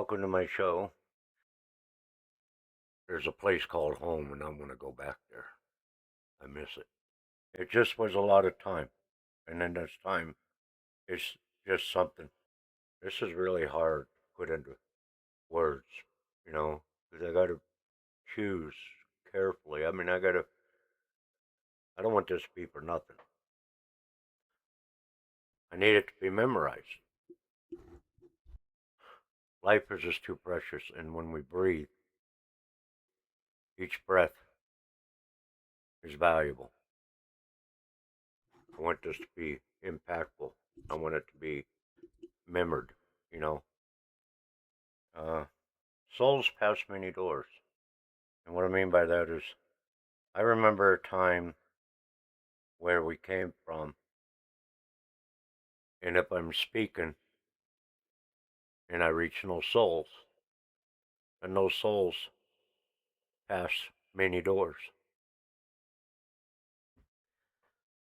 welcome to my show. There's a place called home, and I'm going to go back there. I miss it. It just was a lot of time, and then this time, it's just something. This is really hard to put into words, because I got to choose carefully. I mean, I don't want this to be for nothing. I need it to be memorized. Life is just too precious, and when we breathe, each breath is valuable. I want this to be impactful. I want it to be remembered, you know. Uh, Souls pass many doors. And what I mean by that is, I remember a time where we came from, and if I'm speaking and I reach no souls, and those souls pass many doors,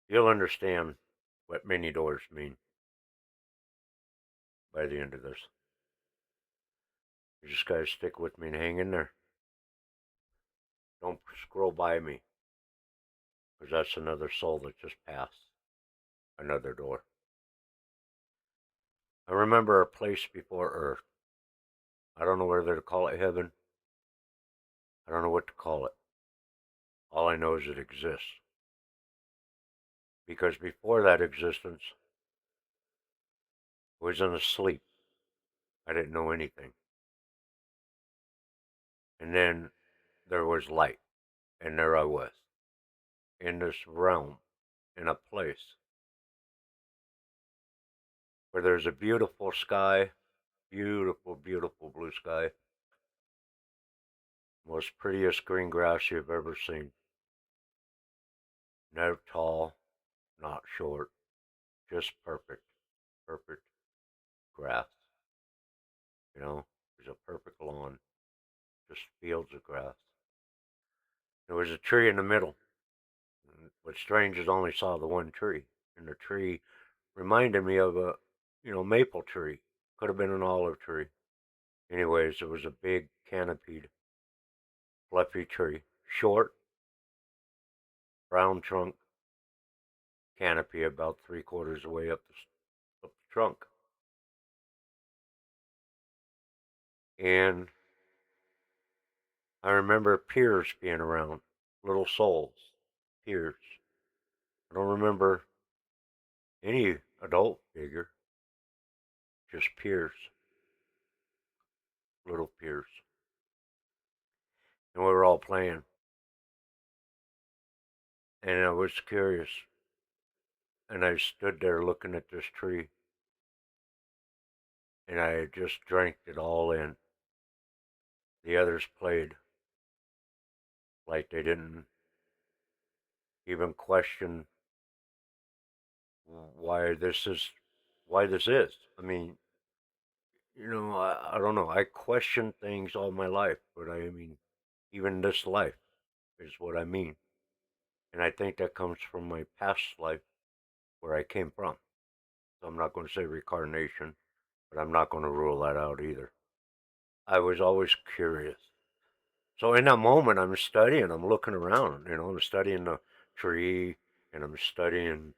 you'll understand what many doors mean by the end of this. You just gotta stick with me and hang in there. Don't scroll by me, because that's another soul that just passed another door. I remember a place before Earth. I don't know whether to call it heaven. I don't know what to call it. All I know is it exists. Because before that existence, I was in a sleep. I didn't know anything. And then there was light. And there I was. In this realm. In a place. Where there's a beautiful sky. Beautiful, beautiful blue sky. Most prettiest green grass you've ever seen. Not tall. Not short. Just perfect. Perfect grass. There's a perfect lawn. Just fields of grass. There was a tree in the middle. What's strange is I only saw the one tree. And the tree reminded me of a, maple tree. Could have been an olive tree. Anyways, it was a big canopied, fluffy tree. Short, brown trunk, canopy about 3/4 of the way up the trunk. And I remember peers being around, little souls, peers. I don't remember any adult figure, just peers, little peers. And we were all playing. And I was curious. And I stood there looking at this tree. And I just drank it all in. The others played like they didn't even question why this is why this is. I mean, I don't know. I question things all my life, but I mean, even this life is what I mean. And I think that comes from my past life where I came from. So I'm not going to say reincarnation, but I'm not going to rule that out either. I was always curious. So in that moment, I'm studying. I'm looking around. I'm studying the tree, and I'm studying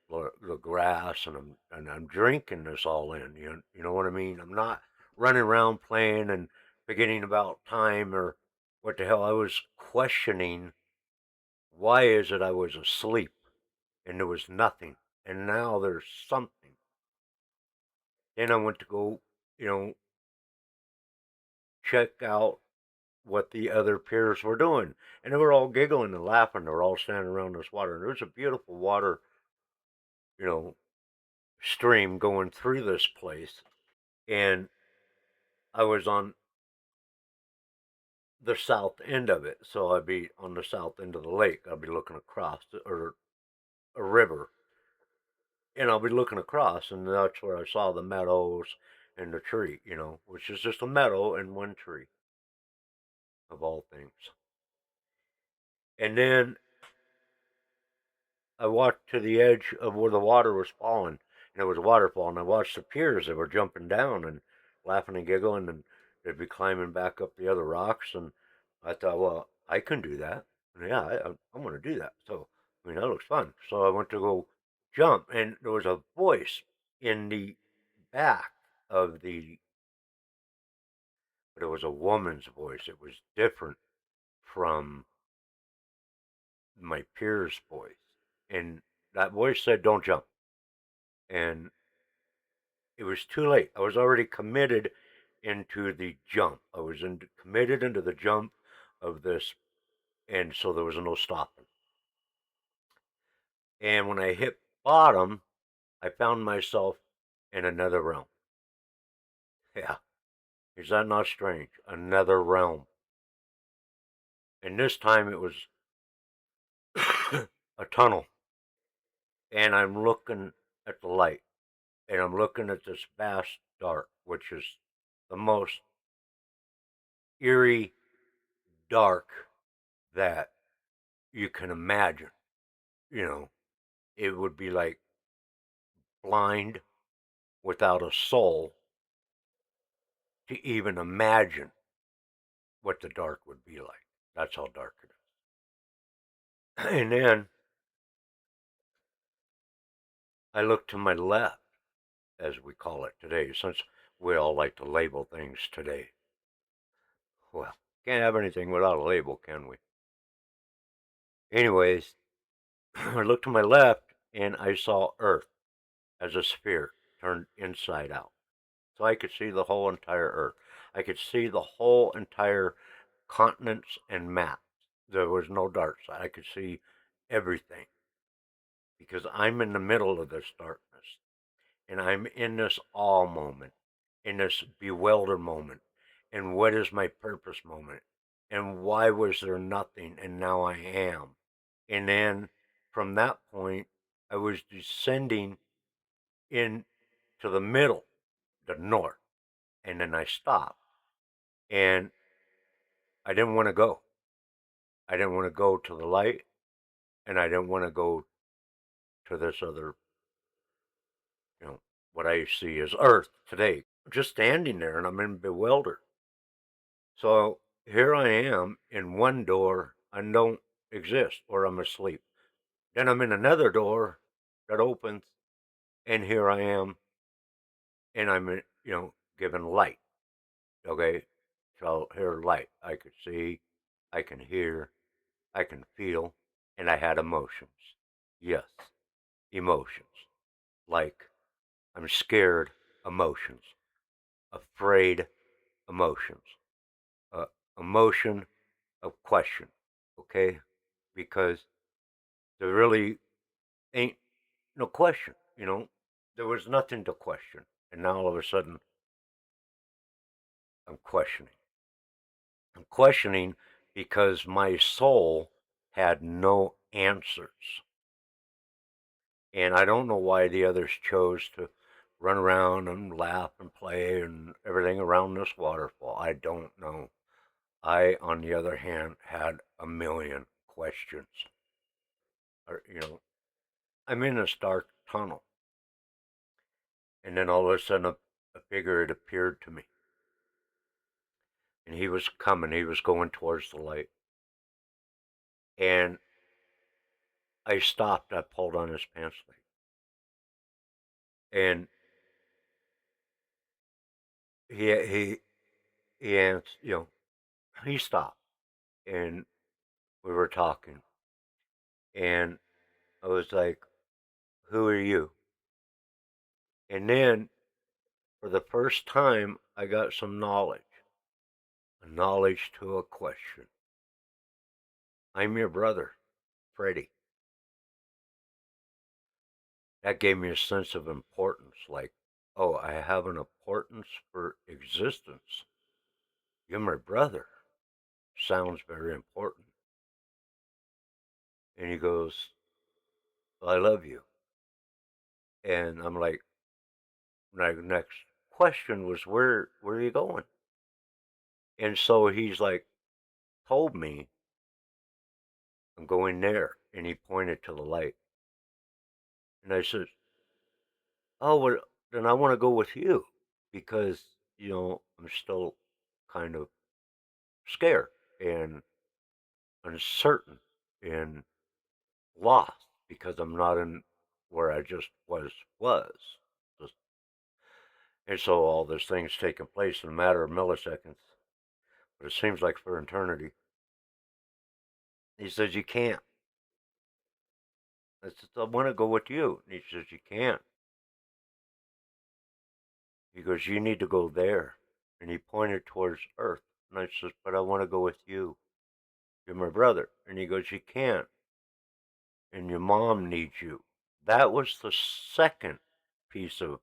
the grass, and I'm drinking this all in. You know what I mean? I'm not running around playing and forgetting about time or what the hell. I was questioning why is it I was asleep and there was nothing, and now there's something. Then I went to go, you know, check out what the other peers were doing. And they were all giggling and laughing. They were all standing around this water. And there was a beautiful water, you know, stream going through this place. And I was on the south end of it. So I'd be on the south end of the lake. I'd be looking across, or a river. And I'll be looking across. And that's where I saw the meadows and the tree, which is just a meadow and one tree of all things. And then I walked to the edge of where the water was falling, and it was a waterfall. And I watched the piers that were jumping down and laughing and giggling. And they'd be climbing back up the other rocks, and I thought, well, I can do that. Yeah, I'm going to do that. So, I mean, that looks fun. So I went to go jump, and there was a voice in the back of the, but it was a woman's voice. It was different from my peer's voice. And that voice said, don't jump. And it was too late. I was already committed into the jump. I was committed into the jump of this, and so there was no stopping. And when I hit bottom, I found myself in another realm. Yeah, is that not strange? Another realm. And this time it was a tunnel, and I'm looking at the light, and I'm looking at this vast dark, which is the most eerie dark that you can imagine. You know, it would be like blind without a soul to even imagine what the dark would be like. That's how dark it is. And then I look to my left, as we call it today, since we all like to label things today. Well, can't have anything without a label, can we? Anyways, I looked to my left and I saw Earth as a sphere turned inside out. So I could see the whole entire Earth. I could see the whole entire continents and maps. There was no dark side. I could see everything because I'm in the middle of this darkness and I'm in this awe moment, in this bewilder moment. And what is my purpose moment? And why was there nothing and now I am? And then from that point, I was descending into the middle, the north. And then I stopped. And I didn't want to go. I didn't want to go to the light, and I didn't want to go to this other, you know, what I see as Earth today. I'm just standing there, and I'm in bewildered. So here I am in one door, I don't exist, or I'm asleep. Then I'm in another door that opens, and here I am, and I'm, given light. Okay, so here light. I could see, I can hear, I can feel, and I had emotions. Yes, emotions. Like I'm scared emotions, afraid emotions, uh, emotion of question. Okay, because there really ain't no question. There was nothing to question, and now all of a sudden I'm questioning. I'm questioning because my soul had no answers. And I don't know why the others chose to run around and laugh and play and everything around this waterfall. I don't know. I, on the other hand, had a million questions. Or, I'm in this dark tunnel. And then all of a sudden, a figure had appeared to me. And he was coming. He was going towards the light. And I stopped. I pulled on his pants leg. And he, he answered, he stopped. And we were talking. And I was like, who are you? And then for the first time, I got some knowledge, a knowledge to a question. I'm your brother, Freddie. That gave me a sense of importance, like, oh, I have an importance for existence. You're my brother. Sounds very important. And he goes, well, I love you. And I'm like, my next question was, where are you going? And so he's like, told me, I'm going there. And he pointed to the light. And I said, oh, well, then I want to go with you because, I'm still kind of scared and uncertain and lost because I'm not in where I just was. Just, and so all these things taking place in a matter of milliseconds, but it seems like for eternity. He says, you can't. I said, I want to go with you. And he says, you can't. He goes, you need to go there. And he pointed towards Earth. And I says, but I want to go with you. You're my brother. And he goes, you can't. And your mom needs you. That was the second piece of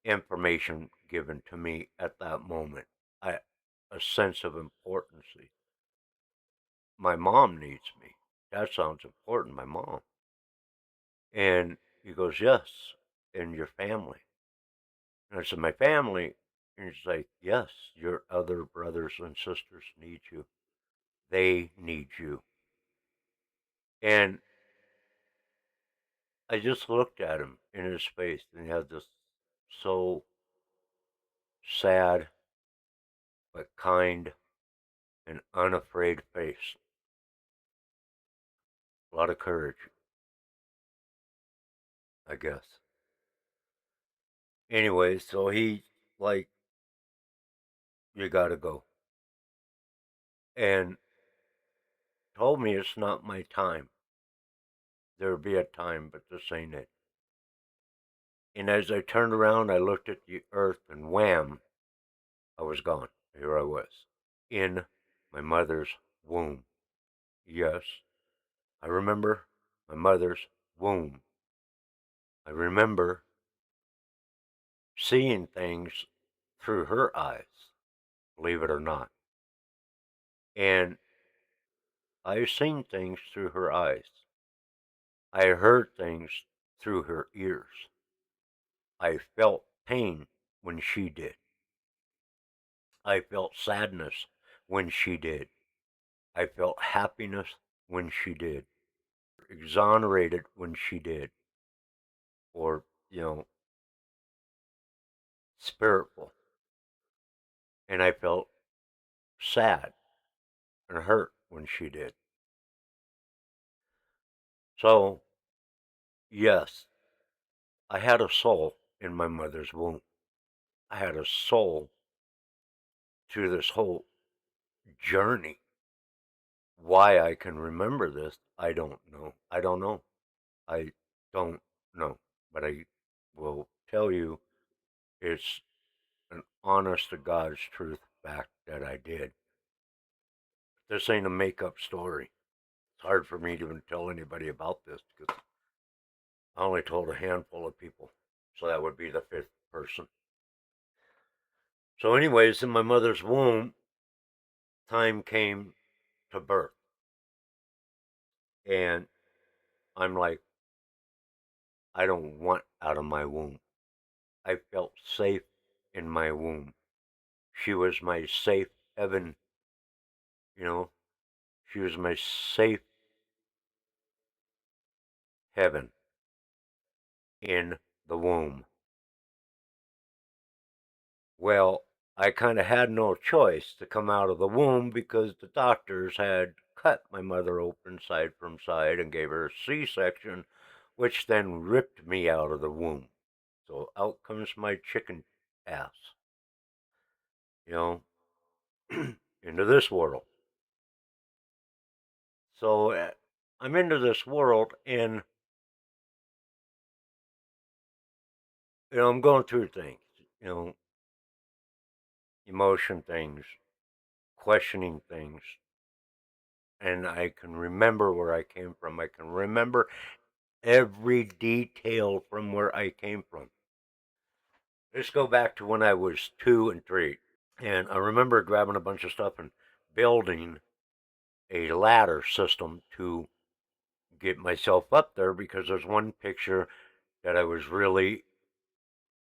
information given to me at that moment. A sense of importance. My mom needs me. That sounds important, my mom. And he goes, yes, and your family. And I said, my family? And he's like, yes, your other brothers and sisters need you. They need you. And I just looked at him in his face, and he had this so sad but kind and unafraid face. A lot of courage, I guess. Anyway, so he, like, you gotta go. And told me it's not my time. There'll be a time, but this ain't it. And as I turned around, I looked at the earth, and wham, I was gone. Here I was, in my mother's womb. Yes, I remember my mother's womb. I remember seeing things through her eyes, believe it or not. And I've seen things through her eyes. I heard things through her ears. I felt pain when she did. I felt sadness when she did. I felt happiness when she did. Exonerated when she did. Or, spiritual. And I felt sad and hurt when she did. So, yes, I had a soul in my mother's womb. I had a soul through this whole journey. Why I can remember this, I don't know. I don't know. I don't know. But I will tell you it's an honest to God's truth fact that I did. This ain't a make up story. It's hard for me to even tell anybody about this because I only told a handful of people. So that would be the fifth person. So, anyways, in my mother's womb, time came to birth. And I'm like, I don't want out of my womb. I felt safe in my womb. She was my safe heaven, you know. She was my safe heaven in the womb. Well, I kind of had no choice to come out of the womb because the doctors had cut my mother open side from side and gave her a C-section, which then ripped me out of the womb. So out comes my chicken ass, you know, into this world. So I'm into this world, and I'm going through things, you know, emotion things, questioning things, and I can remember where I came from. I can remember every detail from where I came from. Let's go back to when I was 2 and 3, and I remember grabbing a bunch of stuff and building a ladder system to get myself up there because there's one picture that I was really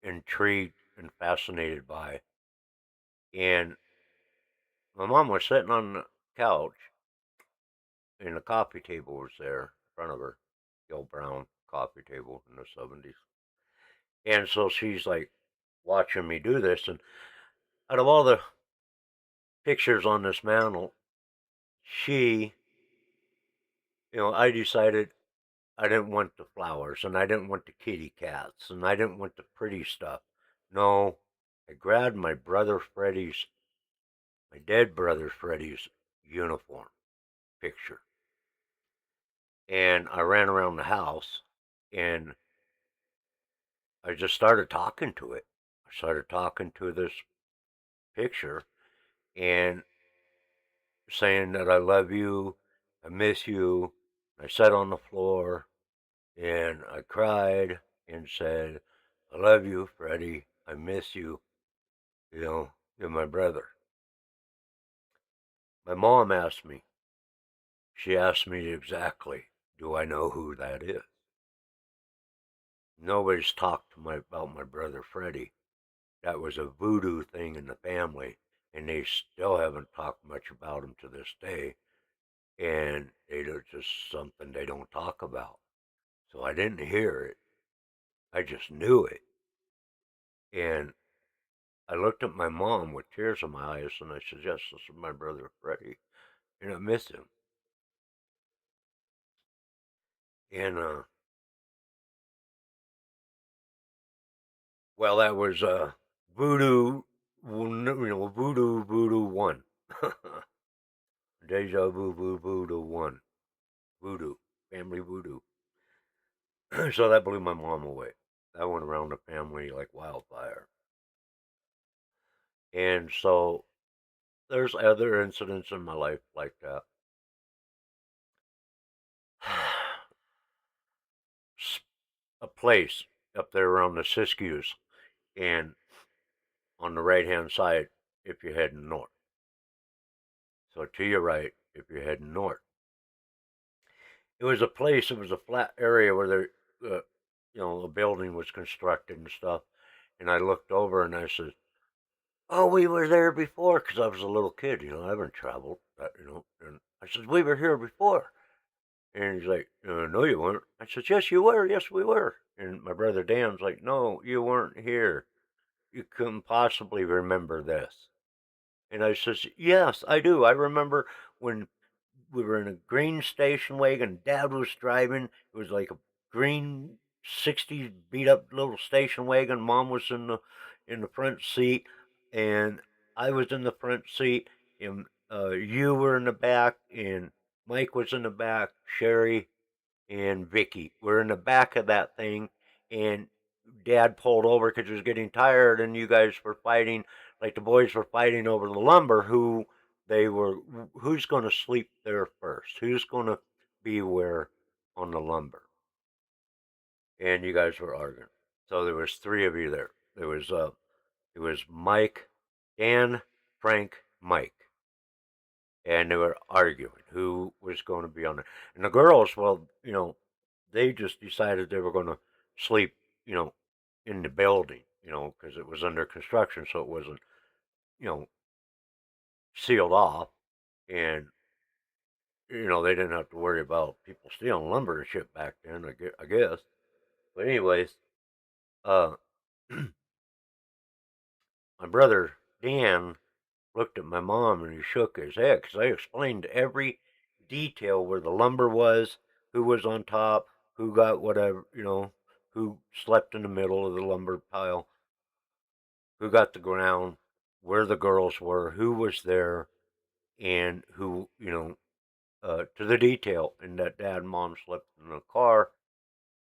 intrigued and fascinated by. And my mom was sitting on the couch, and the coffee table was there in front of her, the old brown coffee table in the 70s. And so she's like watching me do this. And out of all the pictures on this mantle. She, I decided I didn't want the flowers and I didn't want the kitty cats and I didn't want the pretty stuff. No, I grabbed my dead brother Freddie's uniform picture, and I ran around the house and I just started talking to it. I started talking to this picture and saying that I love you, I miss you. I sat on the floor and I cried and said, I love you, Freddie. I miss you. You're my brother. My mom asked me, she asked me exactly, do I know who that is? Nobody's talked to about my brother Freddie. That was a voodoo thing in the family, and they still haven't talked much about him to this day. And it's just something they don't talk about. So I didn't hear it. I just knew it. And I looked at my mom with tears in my eyes and I said, yes, this is my brother Freddie. And I miss him. And, well, that was Voodoo, Voodoo 1. Deja Vu, Voodoo 1. Voodoo, family voodoo. So that blew my mom away. That went around the family like wildfire. And so there's other incidents in my life like that. A place up there around the Siskiyous, and on the right hand side if you're heading north. So to your right if you're heading north. It was a place, it was a flat area where a building was constructed and stuff. And I looked over and I said, oh, we were there before, because I was a little kid, I haven't traveled, and I said, we were here before. And he's like, no, you weren't. I said, yes, you were. Yes, we were. And my brother Dan's like, no, you weren't here. You couldn't possibly remember this. And I says, yes, I do. I remember when we were in a green station wagon. Dad was driving. It was like a green '60s beat up little station wagon. Mom was in the front seat, and I was in the front seat, and you were in the back, and Mike was in the back. Sherry and Vicky were in the back of that thing, and Dad pulled over because he was getting tired, and you guys were fighting, like the boys were fighting over the lumber. Who's going to sleep there first? Who's going to be where on the lumber? And you guys were arguing. So there was three of you there. It was Mike, Dan, Frank, Mike, and they were arguing who was going to be on there. And the girls, well, they just decided they were going to sleep, you know, in the building, because it was under construction, so it wasn't, you know, sealed off, and they didn't have to worry about people stealing lumber and shit back then, I guess. But anyways, uh, my brother Dan looked at my mom and he shook his head because I explained every detail where the lumber was, who was on top, who got whatever, who slept in the middle of the lumber pile, who got the ground, where the girls were, who was there, and who, to the detail. And that dad and mom slept in the car,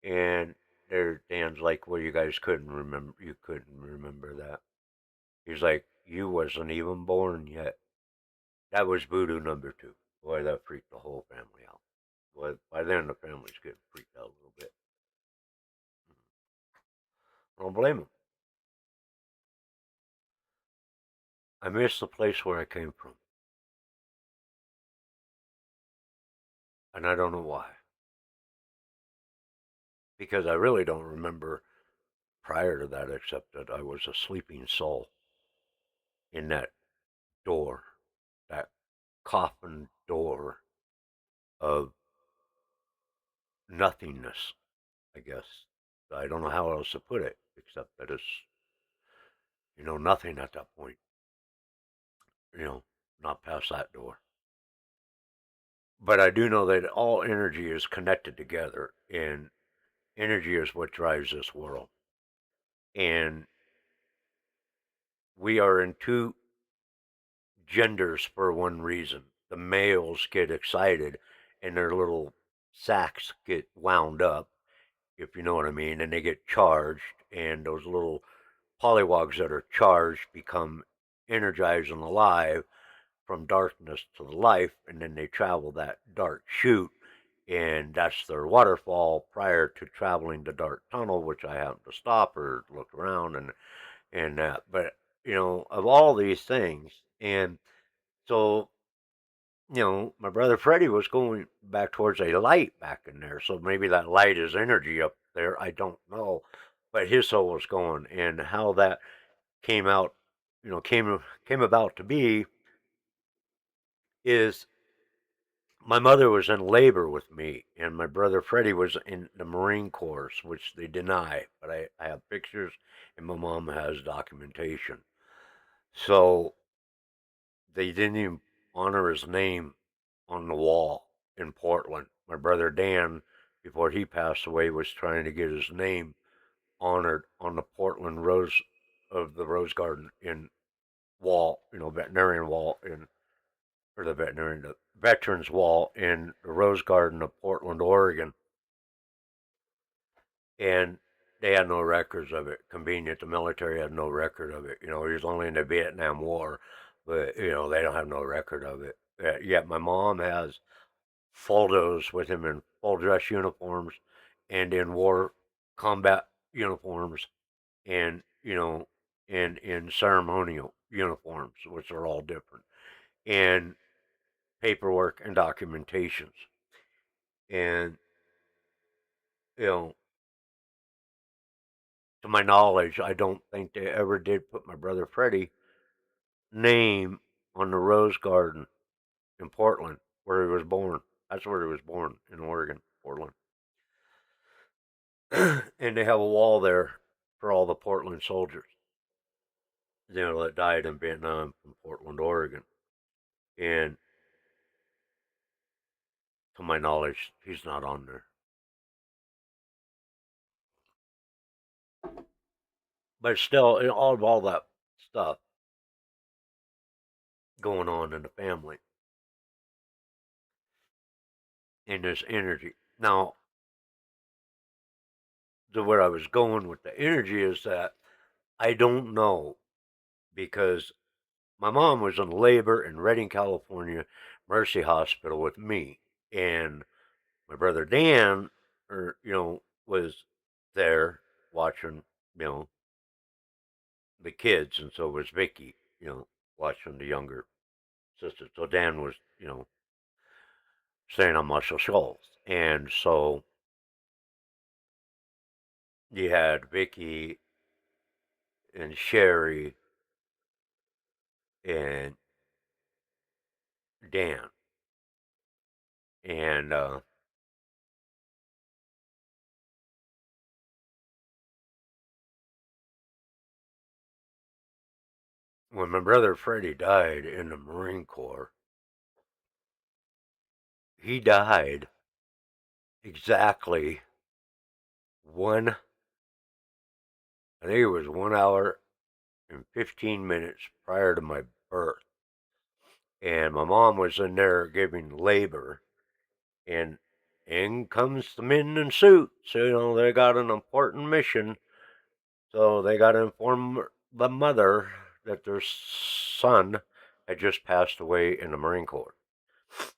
and their Dan's like, well, you guys couldn't remember that. He's like, you wasn't even born yet. That was voodoo number 2. Boy, that freaked the whole family out. Boy, by then the family's getting freaked out a little bit. I don't blame them. I miss the place where I came from, and I don't know why. Because I really don't remember prior to that except that I was a sleeping soul in that door, that coffin door of nothingness, I guess. I don't know how else to put it except that it's, nothing at that point, you know. not past that door. But I do know that all energy is connected together, and energy is what drives this world. And we are in two genders for one reason. The males get excited and their little sacks get wound up, if you know what I mean, and they get charged, and those little polywogs that are charged become energized and alive from darkness to the life, and then they travel that dark chute, and that's their waterfall prior to traveling the dark tunnel, which I happened to stop or look around and that. But of all these things, and so my brother Freddie was going back towards a light back in there, so maybe that light is energy up there. I don't know, but his soul was going, and how that came out, came about to be is my mother was in labor with me, and my brother Freddie was in the Marine Corps, which they deny, but I have pictures, and my mom has documentation. So they didn't even honor his name on the wall in Portland. My brother Dan, before he passed away, was trying to get his name honored on the Portland Rose of the Rose Garden in wall, veterinarian wall in or the veterinarian, the veterans wall in the Rose Garden of Portland, Oregon, and they had no records of it. Convenient, the military had no record of it. He was only in the Vietnam War, but they don't have no record of it. Yet my mom has photos with him in full dress uniforms and in war combat uniforms, and and in ceremonial uniforms, which are all different, and paperwork and documentations. And you know, to my knowledge, I don't think they ever did put my brother Freddie name on the Rose Garden in Portland, where he was born. That's where he was born, in Oregon, Portland. And they have a wall there for all the Portland soldiers, that died in Vietnam from Portland, Oregon. And to my knowledge, he's not on there. But still, all that stuff going on in the family and this energy. Now, to where I was going with the energy is that I don't know, because my mom was in labor in Redding, California, Mercy Hospital with me, and my brother Dan, was there watching, you know, the kids, and so was Vicky, watching the younger sister. So Dan was, staying on Muscle Shoals, and so you had Vicky and Sherry and Dan, and when my brother Freddie died in the Marine Corps, he died exactly one, I think it was 1 hour and 15 minutes prior to my birth. And my mom was in there giving labor, and in comes the men in suits. They got an important mission. So they got to inform the mother that their son had just passed away in the Marine Corps.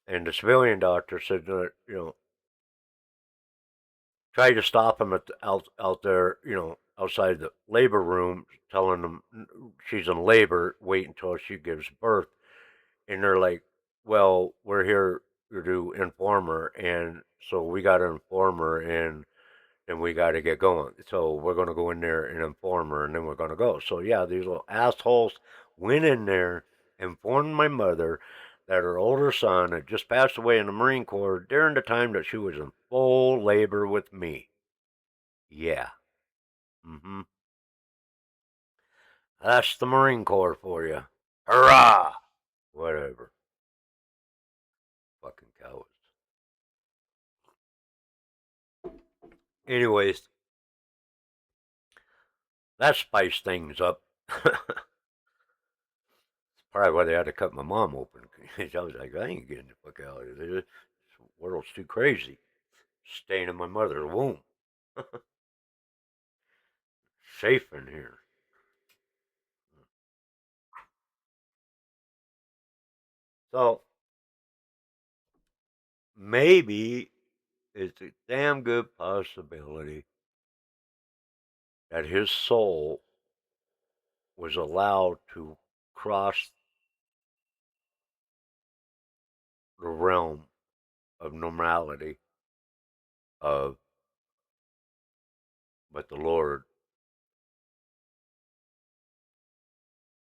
And the civilian doctor said that, tried to stop him out there, outside the labor room, telling him she's in labor, wait until she gives birth. And they're like, well, we're here to inform her, and so we got to inform her, and we got to get going. So we're going to go in there and inform her, and then we're going to go. So yeah, these little assholes went in there, informed my mother that her older son had just passed away in the Marine Corps during the time that she was in full labor with me. Yeah. Mm-hmm. That's the Marine Corps for you. Hurrah! Whatever. Anyways, that spiced things up. Probably why they had to cut my mom open. I was like, I ain't getting the fuck out of here. This world's too crazy. Staying in my mother's womb. Safe in here. So maybe it's a damn good possibility that his soul was allowed to cross the realm of normality of but the Lord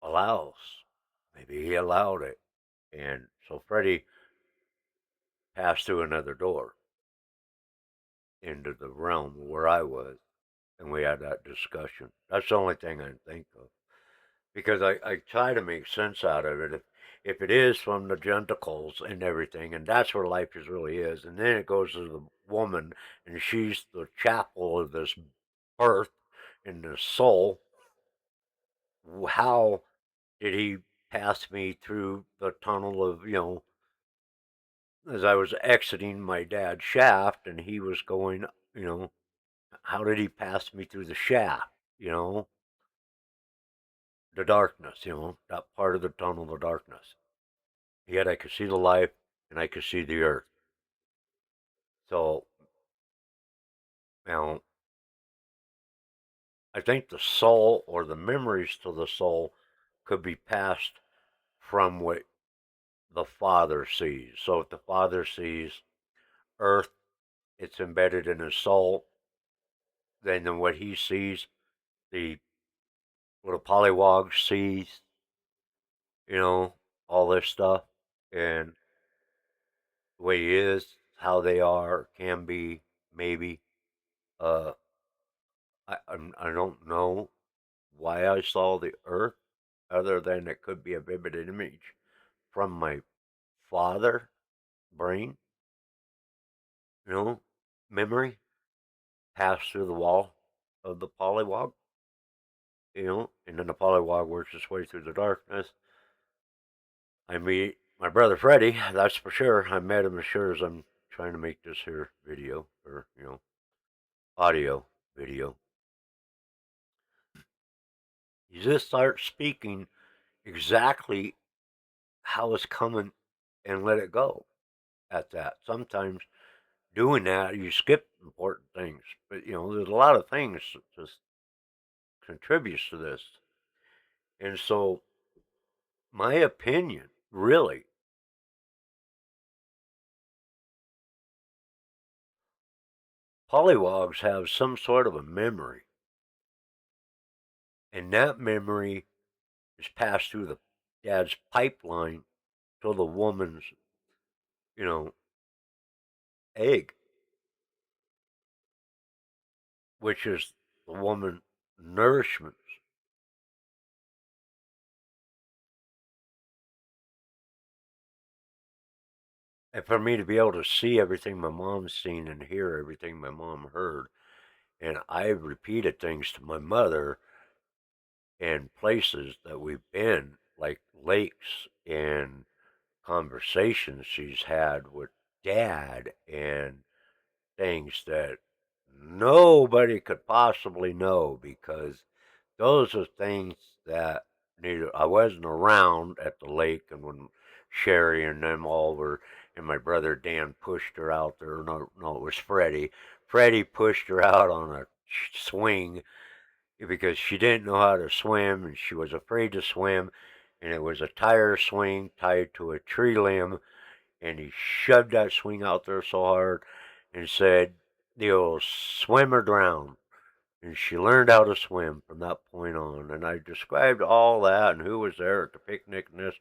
allows. Maybe he allowed it. And so Freddie passed through another door into the realm where I was, and we had that discussion. That's the only thing I can think of. Because I try to make sense out of it. If it is from the genitals and everything, and that's where life is really is, and then it goes to the woman, and she's the chapel of this birth in the soul, how did he pass me through the tunnel of, as I was exiting my dad's shaft and he was going, you know, how did he pass me through the shaft, the darkness, that part of the tunnel, the darkness. Yet I could see the light and I could see the earth. So, you know, I think the soul or the memories to the soul could be passed from what the Father sees. So if the Father sees earth, it's embedded in his soul, then what he sees, the what a pollywog sees, you know, all this stuff, and the way he is, how they are, can be, maybe. Uh, I don't know why I saw the earth, other than it could be a vivid image from my father brain, you know, memory passed through the wall of the pollywog, and then the pollywog works its way through the darkness. I meet my brother Freddie, that's for sure. I met him as sure as I'm trying to make this here video, or, audio video. You just start speaking exactly how it's coming and let it go at that. Sometimes doing that, you skip important things. But, there's a lot of things that just contributes to this. And so, my opinion, really, polywogs have some sort of a memory. And that memory is passed through the dad's pipeline to the woman's, you know, egg, which is the woman nourishment. And for me to be able to see everything my mom's seen and hear everything my mom heard, and I've repeated things to my mother in places that we've been, like lakes and conversations she's had with dad and things that nobody could possibly know, because those are things that neither I wasn't around at the lake, and when Sherry and them all were, and my brother Dan pushed her out there. No, no, it was Freddie. Freddie pushed her out on a swing because she didn't know how to swim and she was afraid to swim, and it was a tire swing tied to a tree limb, and he shoved that swing out there so hard and said, "You'll swim or drown." And she learned how to swim from that point on. And I described all that and who was there at the picnic and this.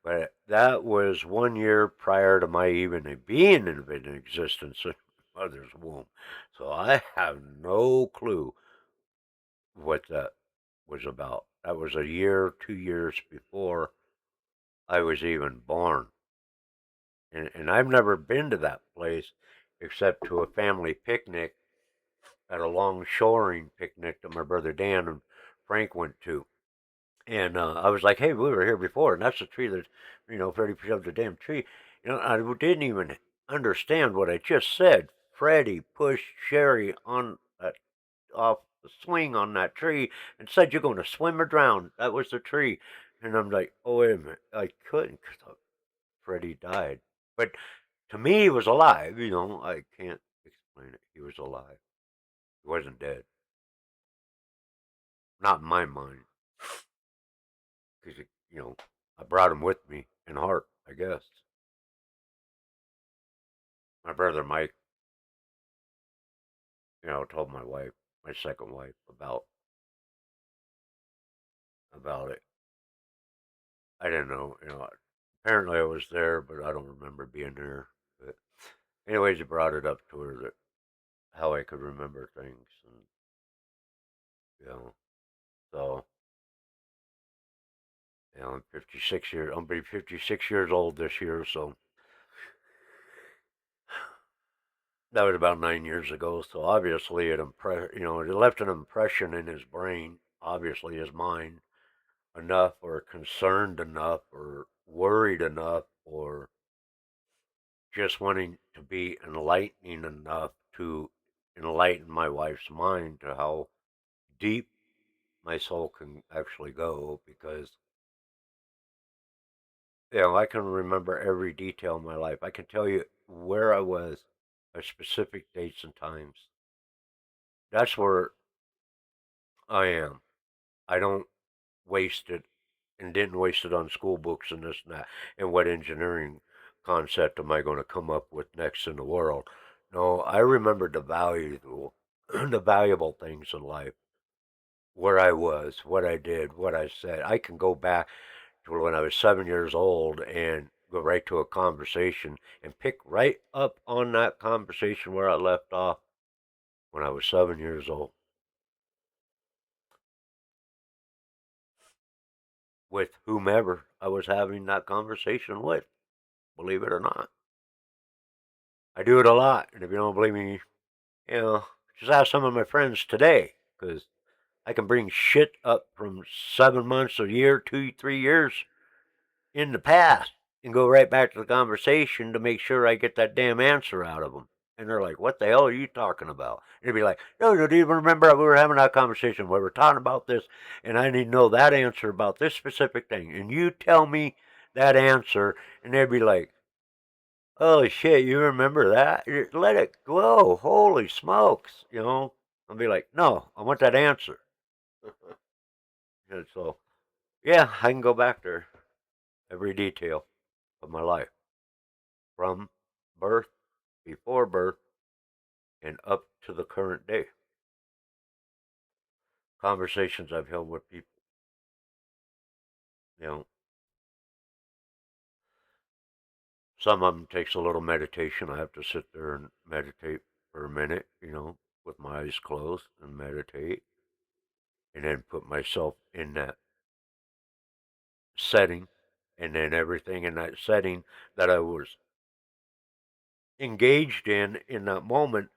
But that was 1 year prior to my even being in existence in my mother's womb. So I have no clue what that was about. That was a year, 2 years before I was even born. And I've never been to that place except to a family picnic at a long shoring picnic that my brother Dan and Frank went to. And I was like, hey, we were here before, and that's the tree that, Freddie shoved the damn tree. I didn't even understand what I just said. Freddie pushed Sherry on that off the swing on that tree and said, you're going to swim or drown. That was the tree. And I'm like, oh, wait a minute. I couldn't because Freddie died. But to me, he was alive. I can't explain it. He was alive. He wasn't dead. Not in my mind. Because, I brought him with me in heart, I guess. My brother Mike, told my wife, my second wife, about it. I didn't know, apparently I was there, but I don't remember being there. But anyways, he brought it up to her that how I could remember things, and you know, so I'm 56 years. I'll be 56 years old this year, so that was about 9 years ago. So obviously, it left an impression in his brain, obviously his mind, enough, or concerned enough, or worried enough, or just wanting to be enlightening enough to enlighten my wife's mind to how deep my soul can actually go, because I can remember every detail of my life. I can tell you where I was at specific dates and times. That's where I am. I don't waste it, and didn't waste it on school books and this and that, and what engineering concept am I going to come up with next in the world. No, I remembered the valuable, the valuable things in life, where I was, what I did, what I said. I can go back to when I was 7 years old and go right to a conversation and pick right up on that conversation where I left off when I was 7 years old with whomever I was having that conversation with, believe it or not. I do it a lot, and if you don't believe me, you know, just ask some of my friends today, because I can bring shit up from 7 months, a year, 2, 3 years in the past and go right back to the conversation to make sure I get that damn answer out of them. And they're like, what the hell are you talking about? And they'd be like, no, do you even remember we were having that conversation where we were talking about this, and I need to know that answer about this specific thing. And you tell me that answer, and they'd be like, oh shit, you remember that? Let it go. Holy smokes, I'll be like, no, I want that answer. And so, yeah, I can go back there, every detail of my life, from birth, before birth, and up to the current day. Conversations I've held with people, you know, some of them takes a little meditation. I have to sit there and meditate for a minute, with my eyes closed and meditate, and then put myself in that setting, and then everything in that setting that I was engaged in that moment,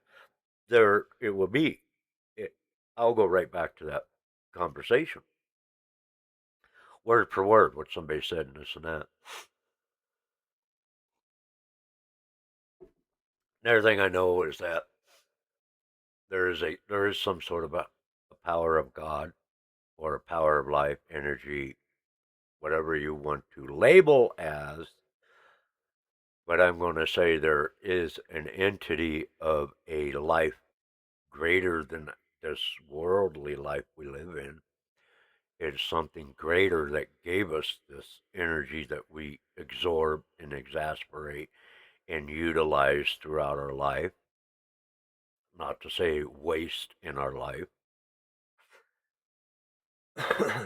there it will be. It, I'll go right back to that conversation, word for word, what somebody said and this and that. And everything I know is that there is some sort of a power of God, or a power of life, energy, whatever you want to label as. But I'm going to say there is an entity of a life greater than this worldly life we live in. It's something greater that gave us this energy that we absorb and exasperate and utilize throughout our life. Not to say waste in our life,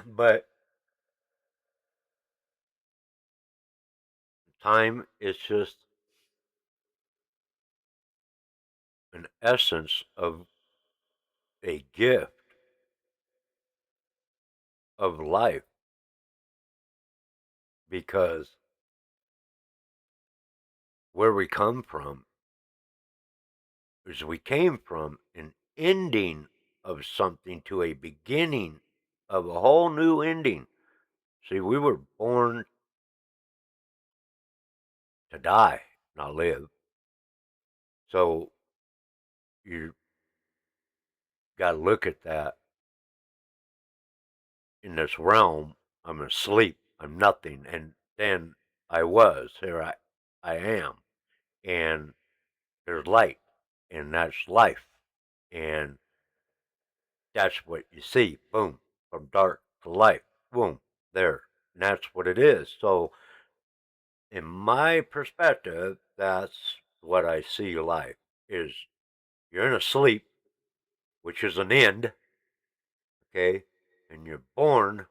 but time is just an essence of a gift of life, because where we come from is we came from an ending of something to a beginning of a whole new ending. See, we were born to die, not live. So you got to look at that in this realm. I'm asleep. I'm nothing. And then I was. I am. And there's light. And that's life. And that's what you see. Boom. From dark to light. Boom. There. And that's what it is. So, in my perspective, that's what I see life is you're in a sleep, which is an end, okay? And you're born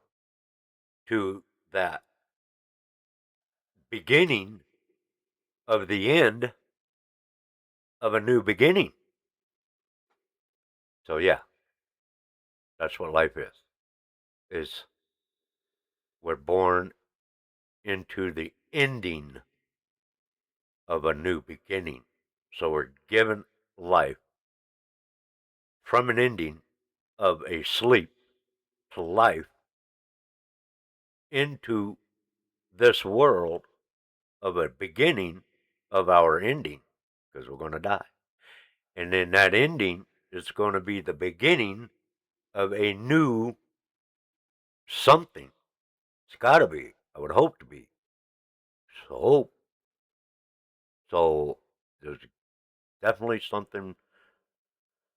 to that beginning of the end of a new beginning. So yeah, that's what life is. Is we're born into the ending of a new beginning. So we're given life from an ending of a sleep to life into this world of a beginning of our ending because we're going to die. And then that ending is going to be the beginning of a new something. It's got to be. I would hope to be. So, so there's definitely something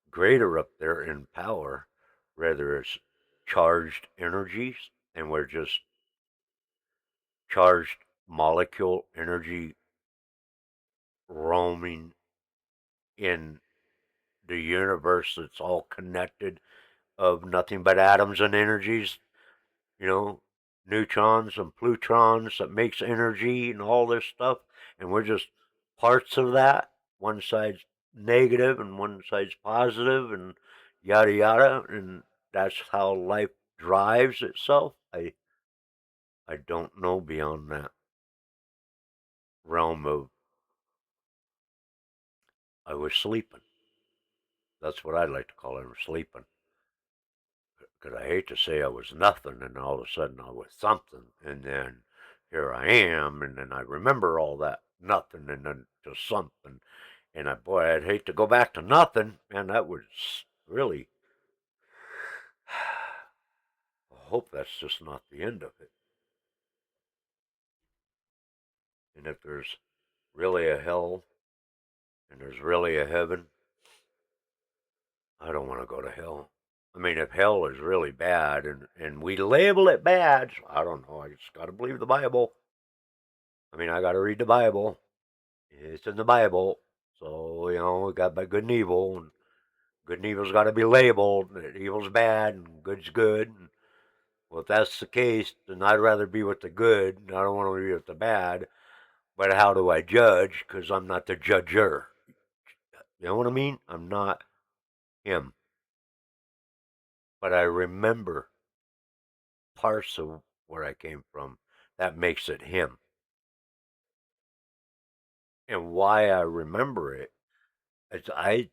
greater up there in power, whether it's charged energies and we're just charged molecule energy roaming in the universe that's all connected of nothing but atoms and energies, you know, neutrons and plutrons that makes energy and all this stuff. And we're just parts of that. One side's negative and one side's positive and yada yada. And that's how life drives itself. I don't know beyond that realm of I was sleeping. That's what I'd like to call it, sleeping. Because I hate to say I was nothing, and all of a sudden I was something, and then here I am, and then I remember all that nothing, and then to something, and boy, I'd hate to go back to nothing, and that was really. I hope that's just not the end of it, and if there's really a hell and there's really a heaven, I don't want to go to hell. I mean, if hell is really bad and we label it bad, I don't know. I just got to believe the Bible. I mean, I got to read the Bible. It's in the Bible. So, we got by good and evil, and good and evil's got to be labeled. That evil's bad and good's good. And, well, if that's the case, then I'd rather be with the good. I don't want to be with the bad. But how do I judge? Because I'm not the judger. You know what I mean? I'm not him. But I remember parts of where I came from. That makes it him. And why I remember it is no I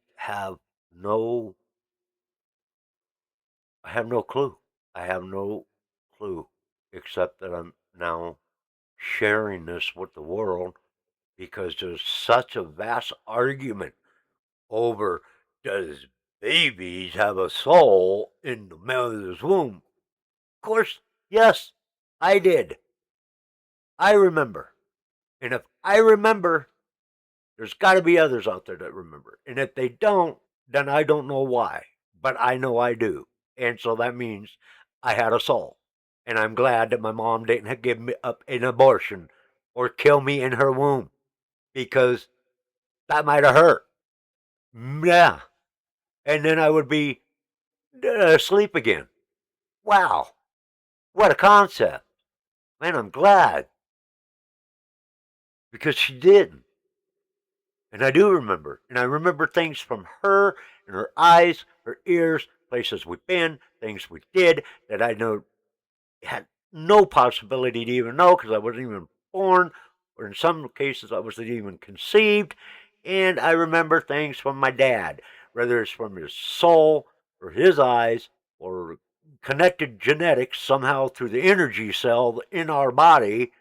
have no clue. I have no clue except that I'm now sharing this with the world because there's such a vast argument over does babies have a soul in the mother's womb? Of course, yes, I did. I remember. And if I remember, there's got to be others out there that remember. And if they don't, then I don't know why. But I know I do. And so that means I had a soul. And I'm glad that my mom didn't give me up an abortion or kill me in her womb because that might have hurt. Yeah. And then I would be asleep again. Wow. What a concept. Man, I'm glad because she didn't. And I do remember. And I remember things from her and her eyes, her ears, places we've been, things we did that I know had no possibility to even know because I wasn't even born, or in some cases, I wasn't even conceived. And I remember things from my dad. whether it's from his soul or his eyes or connected genetics somehow through the energy cell in our body,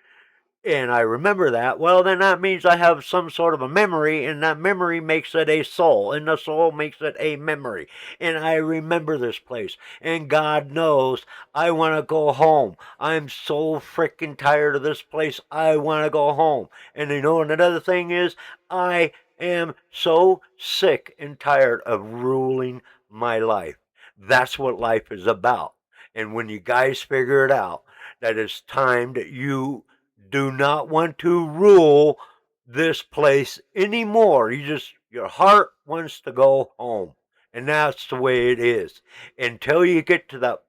and I remember that, well, then that means I have some sort of a memory, and that memory makes it a soul, and the soul makes it a memory. And I remember this place, and God knows I want to go home. I'm so freaking tired of this place. I want to go home. And you know, and another thing is, I am so sick and tired of ruling my life. That's what life is about. And when you guys figure it out, that it's time that you do not want to rule this place anymore. Your heart wants to go home. And that's the way it is. Until you get to that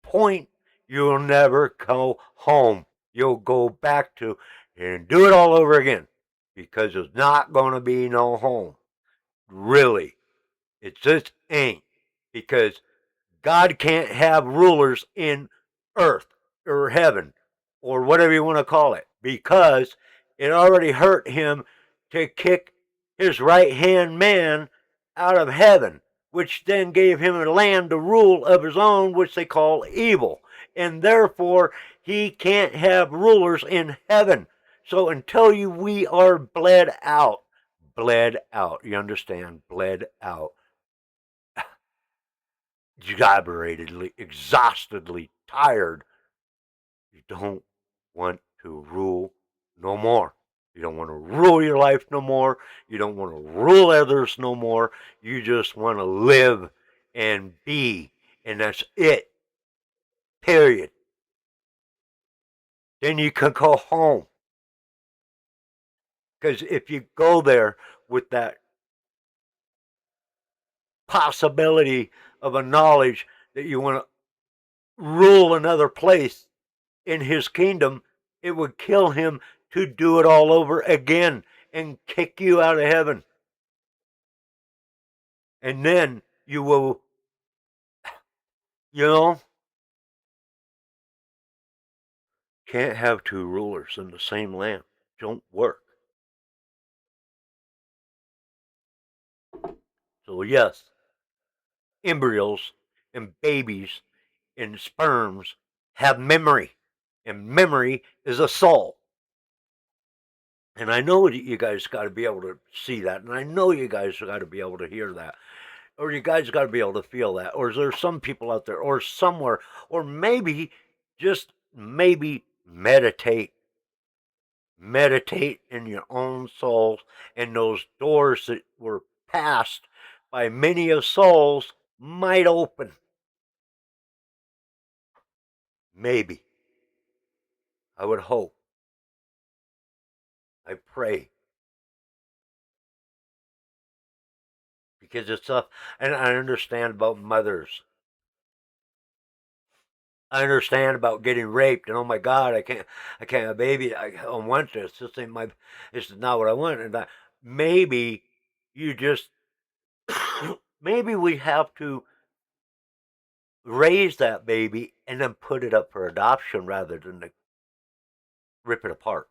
point, you'll never go home. You'll go back to and do it all over again because there's not going to be no home. Really. It just ain't. Because God can't have rulers in earth or heaven or whatever you want to call it because it already hurt him to kick his right hand man out of heaven, which then gave him a land to rule of his own, which they call evil. And therefore, he can't have rulers in heaven. So until we are bled out, you understand? Bled out, exaggerated, exhaustedly tired. You don't want to rule no more. You don't want to rule your life no more. You don't want to rule others no more. You just want to live and be. And that's it. Period. Then you can go home. Because if you go there with that possibility of a knowledge that you want to rule another place, in his kingdom, it would kill him to do it all over again and kick you out of heaven. And then you will, you know, can't have two rulers in the same land. Don't work. So, yes, embryos and babies and sperms have memory, and memory is a soul. And I know that you guys got to be able to see that, and I know you guys got to be able to hear that. Or you guys got to be able to feel that. Or is there some people out there, or somewhere, or maybe just maybe meditate in your own souls, and those doors that were passed by many of souls might open. Maybe. I would hope. I pray. Because it's tough. And I understand about mothers. I understand about getting raped and oh my God, I can't have a baby. I don't want this. This ain't my, this is not what I want. And maybe you just, maybe we have to raise that baby and then put it up for adoption rather than to rip it apart.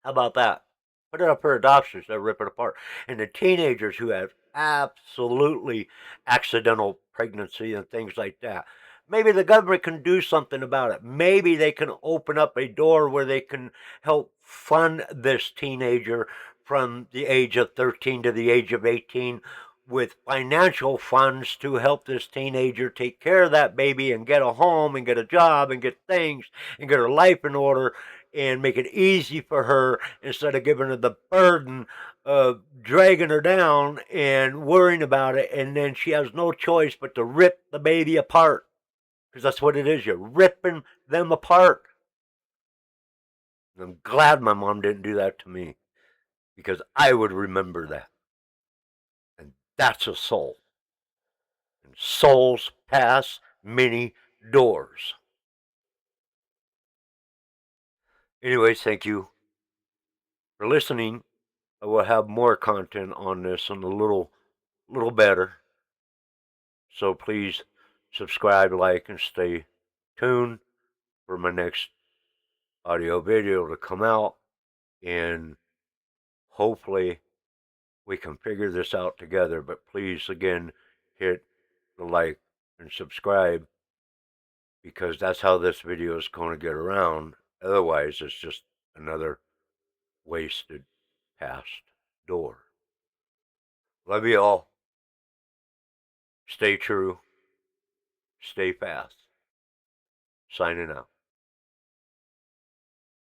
How about that? Put it up for adoption instead of rip it apart. And the teenagers who have absolutely accidental pregnancy and things like that, maybe the government can do something about it. Maybe they can open up a door where they can help fund this teenager from the age of 13 to the age of 18 with financial funds to help this teenager take care of that baby and get a home and get a job and get things and get her life in order and make it easy for her instead of giving her the burden of dragging her down and worrying about it. And then she has no choice but to rip the baby apart because that's what it is. You're ripping them apart. And I'm glad my mom didn't do that to me because I would remember that. And that's a soul. And souls pass many doors. Anyways, thank you for listening. I will have more content on this and a little better. So please subscribe, like, and stay tuned for my next audio video to come out. And hopefully we can figure this out together. But please, again, hit the like and subscribe, because that's how this video is going to get around. Otherwise, it's just another wasted past door. Love you all. Stay true. Stay fast. Signing out.